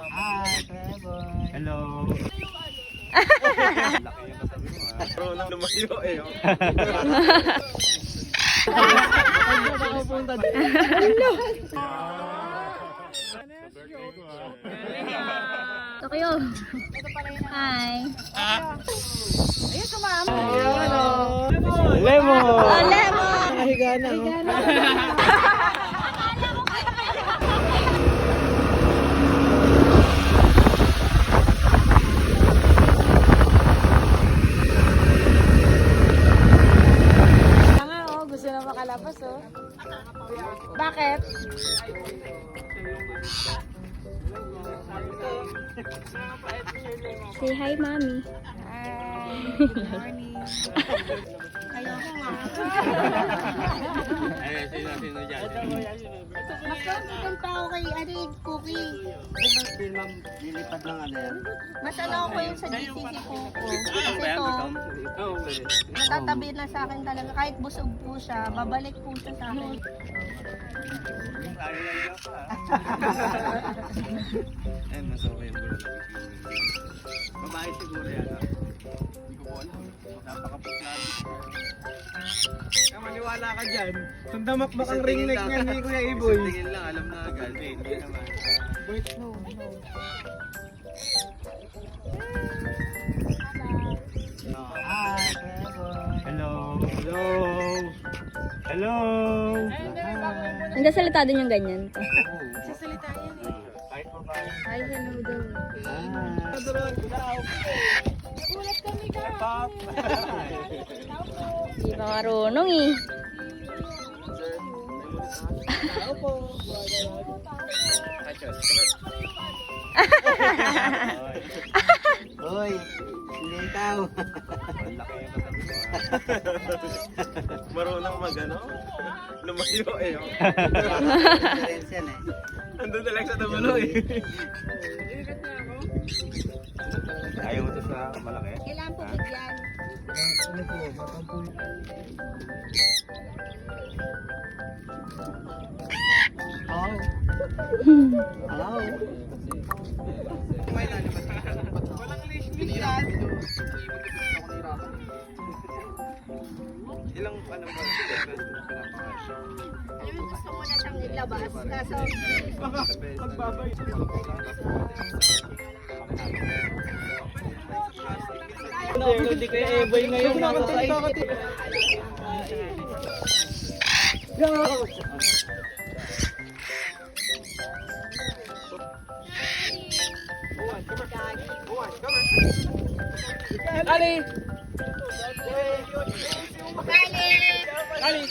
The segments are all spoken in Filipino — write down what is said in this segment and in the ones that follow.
Hi, Trevor. Hello. Laki yung kasabi mo ha. Pero nang lumayo eh. Tokyo. Hi. Ayun, sumama. Lemon! Oh, lemon! Nakahiga na. Nga, oh, gusto na makalabas, oh. Bakit? Say hi, mommy. Hi. Good morning. Ayoko nga. Ay, sino dyan? Mas confident pa ako kay Cookie. Di ba lilipad ng ano yan? Mas ano ako yung sa GCC ko. Kasi ito, natatabi na sa akin talaga. Kahit busog po siya, babalik po siya sa akin. Eh, mas okay yung bro. Babae siguro yan. Hindi ko alam. Napakapaglaan. Kaya maniwala ka dyan. Sandamakmak ang ring neck niya ni Kuya Iboy. Isang tingin lang, alam na agad. Hindi naman. Wait, no. Hi, Trevor. Hello. Hello. Hello. Nagsasalita din yung ganyan. Sasalita yan eh. Hi, hello daw. Nagulat kami ka. Hindi pa marunong eh. Hoy, hindi ikaw. Laki yung kasabi mo. Marunong mag-ano? Lumayo eh. Experience yan eh. Nandun na lang sa tabulo eh. Ayaw mo ito sa malaki? Kailangan po bigyan. Ano po? Matampul. Hello? Hello? Walang leash yan. Ilang ano ba? Alam mo, gusto mo na siyang ilabas. Kaso, Magbabay. Hindi ko yung e-boy ngayon. Nasa site. Go! Ali! Ali!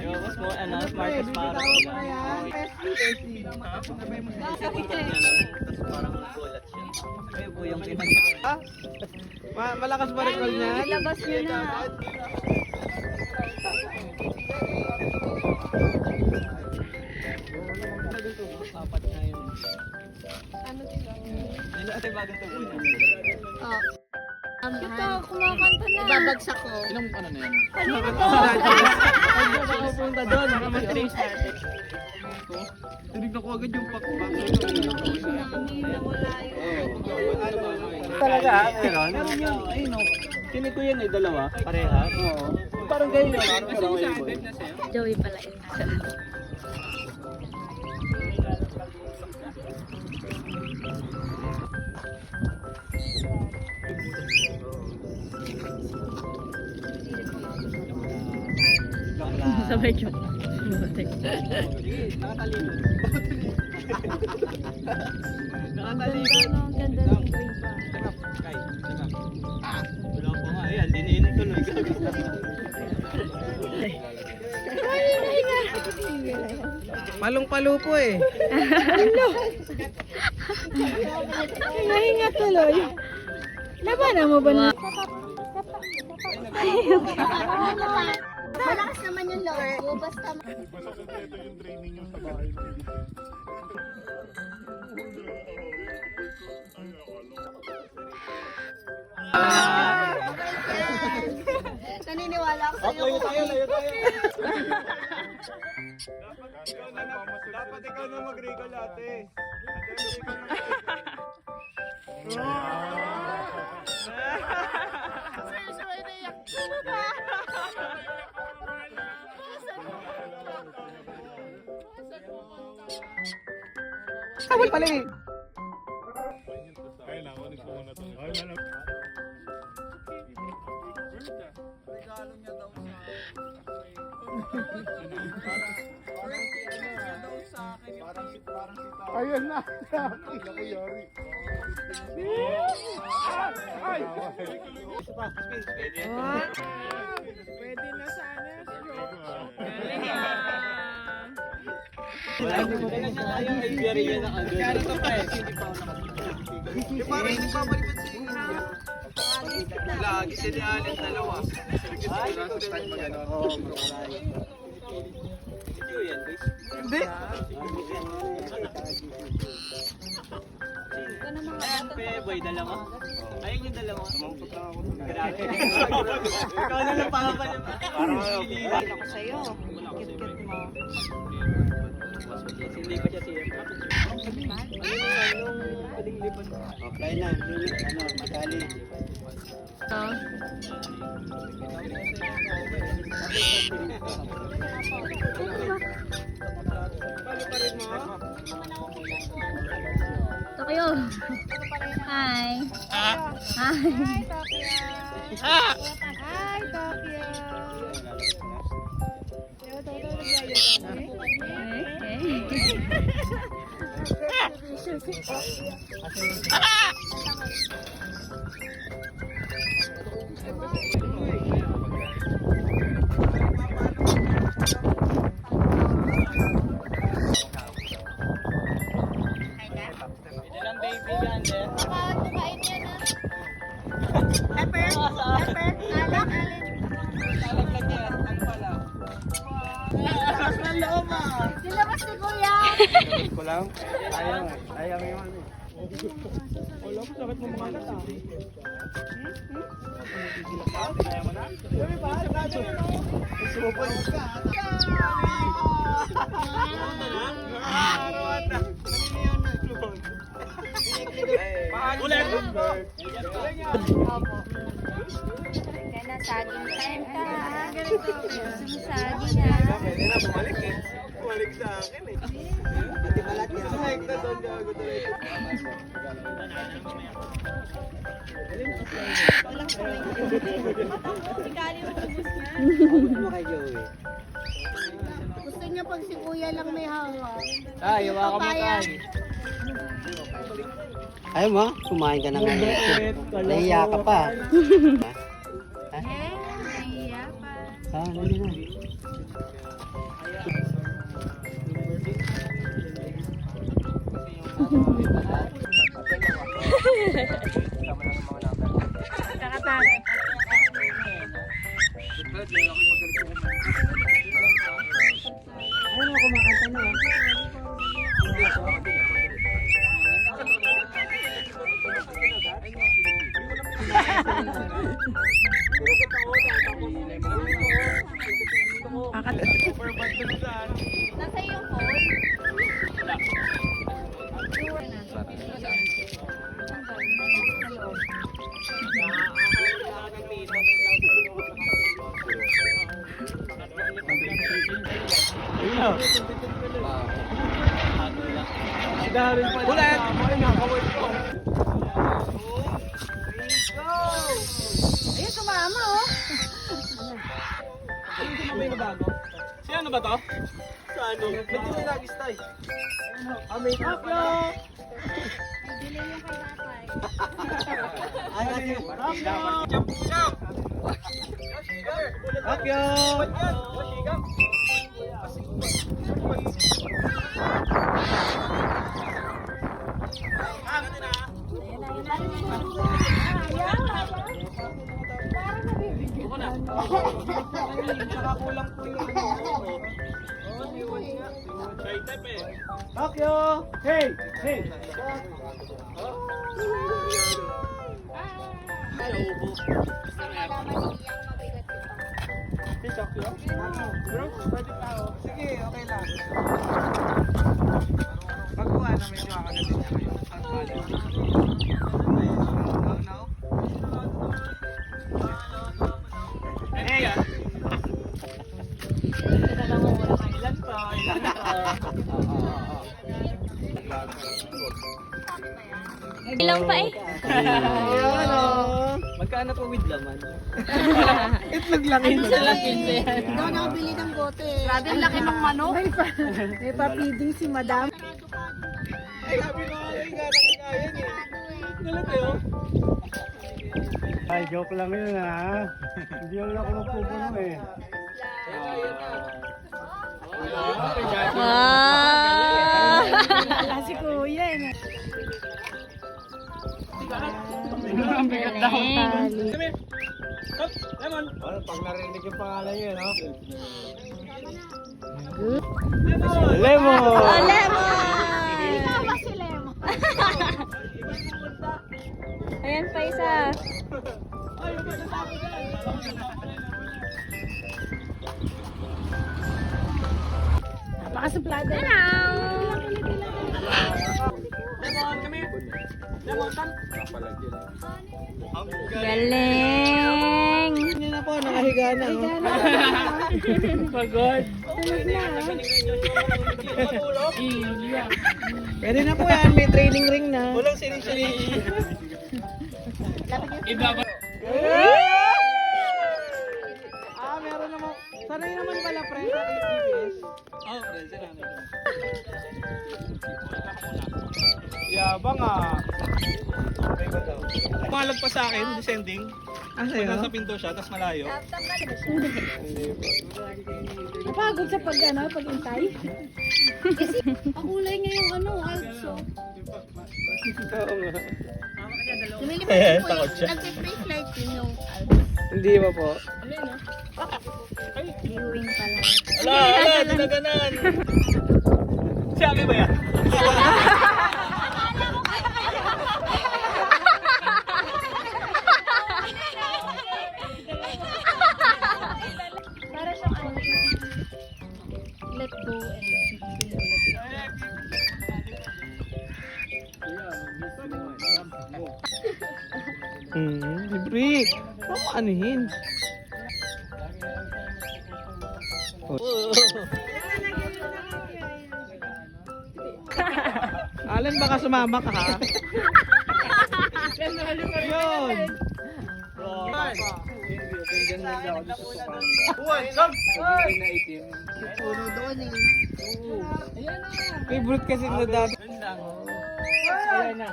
Mas mo, Marcus para. Parang gulat siya. Ay, buyang pinag... Malakas ba recall niya? Ilabas nyo na. Apat na yun. Ano sila? Ano ate bagong tubo niya? oh. Ito, kumakanta na. Ibabagsak ko. Ilang ano na yan? Kanina to. Huwag ako punta doon. Nakamatris natin. Tinignan ko agad yung pakpak. Talaga? Meron? Meron yun. Ayun o. Kini ko yan eh, dalawa. Pareha? Oo. Parang ganyan yun. Parang ganyan. Joey pala yun. Sabay joke. Nakatalino. Nakatalino. Ang ganda ng green pa. Sakap. Kay. Sakap. Wala pa nga. Ayan, diniinig tuloy. Palong-palo po eh. Nahinga tuloy. Labanan mo ba na? Malakas naman yung loob ko. Basta... Layo tayo. Dapat ikaw na mag-recall ate. Tawal pala eh. Regalo niya daw sa akin. Parang si ayun na. Nakuyari. Ay! Pwede na sana. Wala mo na tayo ay biyari na agad. Kaya ito pa eh. Hindi pa ako nakapagpapigil. Parang hindi pa balikan sa inyo. Lagi sila alin dalawa. Ay, start mo gano'n. Oo, hindi. Boy, dalawa. Ayun yung dalawa. Sumangkot lang ako. Grabe. Ikaw na lang pa pa niya. Parang ako sa'yo. Cute-cute mo. Hindi ko siya siya. Okay na. Madali. Tokyo. Hi. Hi. Hi, Tokyo. Dilabas ni Kuya. Ko lang. Ayaw yung ano. Wala ko sakit mo mga anak. Ayaw mo na? Sabi ba? Sumupon ka. Ulit! Kaya na, saging time ka. Sumusaging ha. Pwede na, bumalik eh. Bumalik sa akin eh. Pati balat niya. Bumalik na doon, gago tuloy. Gusto niya pag si Kuya lang may hawak. Ay, iwa ka mo tayo. Ayaw mo, kumain ka na nga. Nahiya ka pa. Nahiya pa. Hindi na. Kakatarik. Ayaw mo, kumakanta na. Nasa yung phone? Ulit! Ayun, sumama oh. Sino ba to? Sa ano? Ba't di may lagi stay? May takyo! Delay yung kay tatay. Takyo! Takyo! Hey! Hey! Malaman, hindi yung mabigat yun. Bro, pwede pa ako. Sige, okay lang. Pagkuha na medyo kakagatin niya kayo. Now? Hey! Ilan pa? Ilang pa eh. Magkano po with laman? Itlog lang yun. Hindi ako nakabili ng bote. Grabe, ang laki ng manok. May papiding si madam. Ay, sabi ko, ay, kaya eh. Dala tayo. Ay, joke lang yun ha. Hindi ako magpupuno eh. Wow! Wala si kuya eh. Ang bigat daw. Galing. Kami. Hop, lemon. Pag narinig yung pangalan niya, no? Lemon! Oh, lemon! Tama si Lemon. Ayan pa isa. Napakasuplado. Lemon, kami. Lemon, tan. Galing! Hindi na po, nakahiga na. Pagod. Pwede na po yan, may training ring na. Walang sining-sining. Iba ba? Meron naman. Sanay naman pala, pre, sa ABS. Oo, pre, sanay. Yabang ah. Pumalag pa sa akin, descending. Pag nasa pinto siya, tas malayo. Napagod sa pag-intay. Pakulay niya yung also. Oo nga. Lumilipad po yung nag-free flight din yung Hindi ba po? Viewing pa lang. Ala, dinaganan. Sabi ba yan? Para siyang ano, let go and Libre. Anuhin? Alan, baka sumama ka ha? Yun! puro doon eh. Favorite kasi na dati. Ayan na.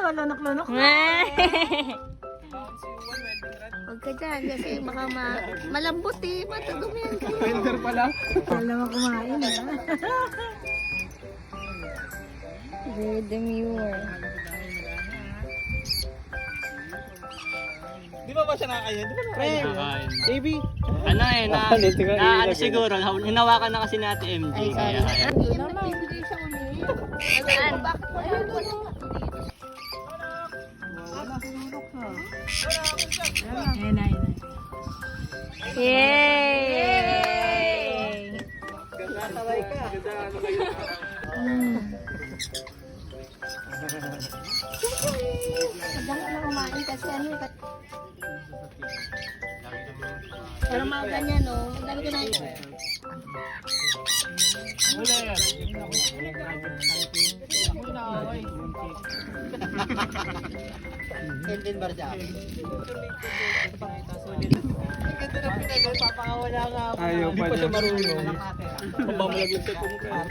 Lunok-lunok. Huwag ka dyan kasi baka malambot eh. Matudumihan ka. Winter pala. Wala mo kumain ha. Very demure. Di ba siya nakakain? Di ba nakakain? Baby. Ano eh, ano siguro, hinawakan na kasi ni Ate MJ. Ay, sorry. Kaya, Hindi naman nagbibigay siya ulit. Ano? Bakit wala mo? Ayan na, ayan na. Yay! Nasaway ka. Madang ka na kumain kasi ano eh. Pero mga ganyan no. Ang dami ko na Kelvin Barja. Ayaw pa siya marunong. Mabamalaglag sa kumukha.